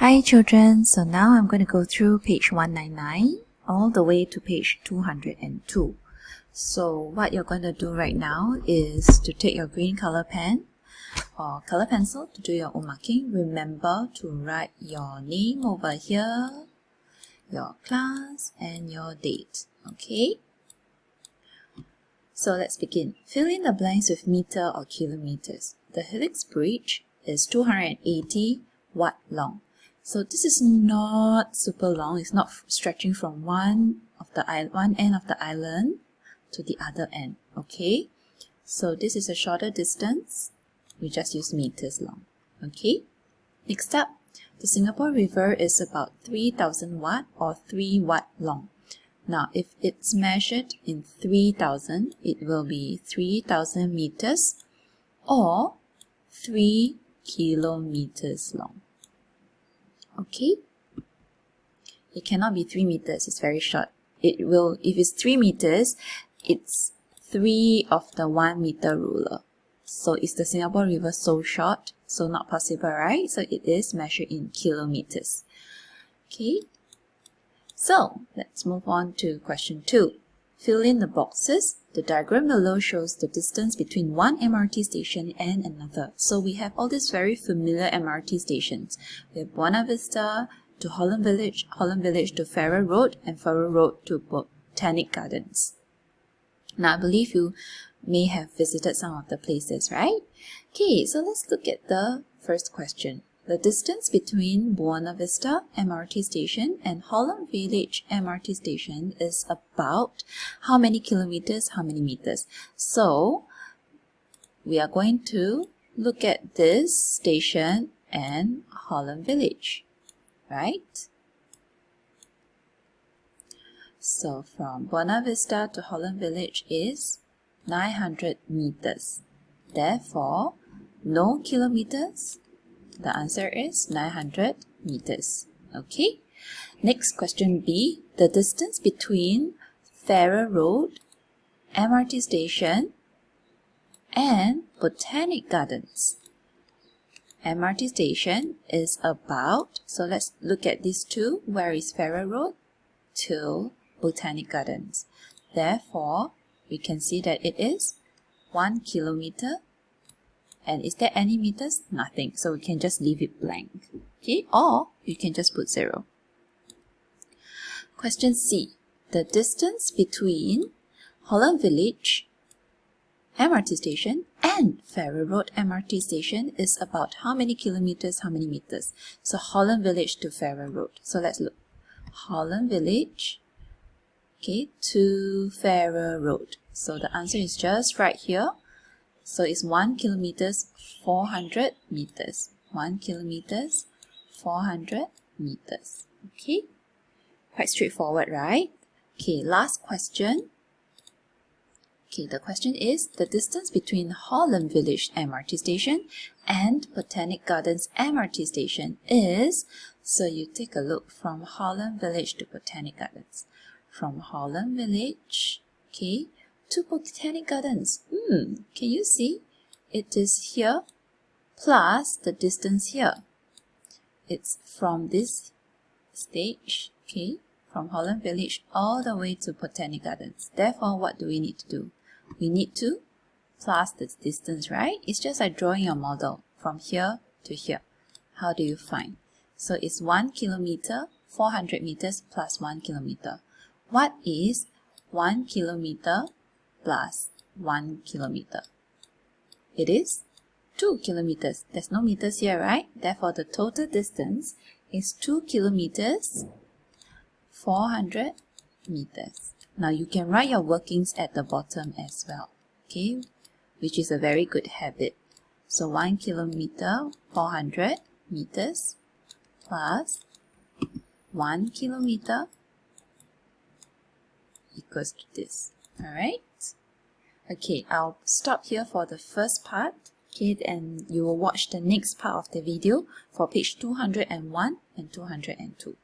Hi children, so now I'm going to go through page 199 all the way to page 202. So what you're going to do right now is to take your green color pen or color pencil to do your own marking. Remember to write your name over here, your class and your date. Okay? So let's begin. Fill in the blanks with meter or kilometers. The helix bridge is 280 watt long. So this is not super long. It's not stretching from one end of the island to the other end. Okay, so this is a shorter distance. We just use meters long. Okay. Next up, the Singapore River is about 3000 watt or 3 watt long. Now, if it's measured in 3000, it will be 3000 meters or 3 kilometers long. Okay, it cannot be 3 meters, it's very short. It will, if it's 3 meters, it's 3 of the 1 meter ruler. So is the Singapore River so short? So not possible, right? So it is measured in kilometers. Okay, so let's move on to question 2. Fill in the boxes. The diagram below shows the distance between one MRT station and another. So we have all these very familiar MRT stations. We have Buona Vista to Holland Village to Farrer Road, and Farrer Road to Botanic Gardens. Now I believe you may have visited some of the places, right? Okay, so let's look at the first question. The distance between Buona Vista MRT station and Holland Village MRT station is about how many kilometers, how many meters? So we are going to look at this station and Holland Village, right? So from Buona Vista to Holland Village is 900 meters. Therefore, no kilometers. The answer is 900 meters. Okay. Next question B. The distance between Farrer Road MRT station and Botanic Gardens MRT station is about, so let's look at these two. Where is Farrer Road? To Botanic Gardens. Therefore, we can see that it is 1 kilometer. And is there any meters? Nothing. So we can just leave it blank. Okay, or you can just put 0. Question C. The distance between Holland Village MRT station and Farrer Road MRT station is about how many kilometers, how many meters? So Holland Village to Farrer Road. So let's look. Holland Village, okay, to Farrer Road. So the answer is just right here. So it's 1 kilometers, 400 meters. 1 kilometers, 400 meters. Okay, quite straightforward, right? Okay, last question. Okay, the question is the distance between Holland Village MRT station and Botanic Gardens MRT station is, so you take a look from Holland Village to Botanic Gardens. From Holland Village, okay, to Botanic Gardens. Can you see? It is here plus the distance here. It's from this stage, okay, from Holland Village all the way to Botanic Gardens. Therefore, what do we need to do? We need to plus the distance, right? It's just like drawing a model from here to here. How do you find? So it's 1 kilometer, 400 meters plus 1 kilometer. What is 1 kilometer plus 1 kilometer? It is 2 kilometers. There's no meters here, right? Therefore, the total distance is 2 kilometers, 400 meters. Now, you can write your workings at the bottom as well, okay? Which is a very good habit. So, 1 kilometer, 400 meters plus 1 kilometer equals to this. Alright? Okay, I'll stop here for the first part. Okay, and you will watch the next part of the video for page 201 and 202.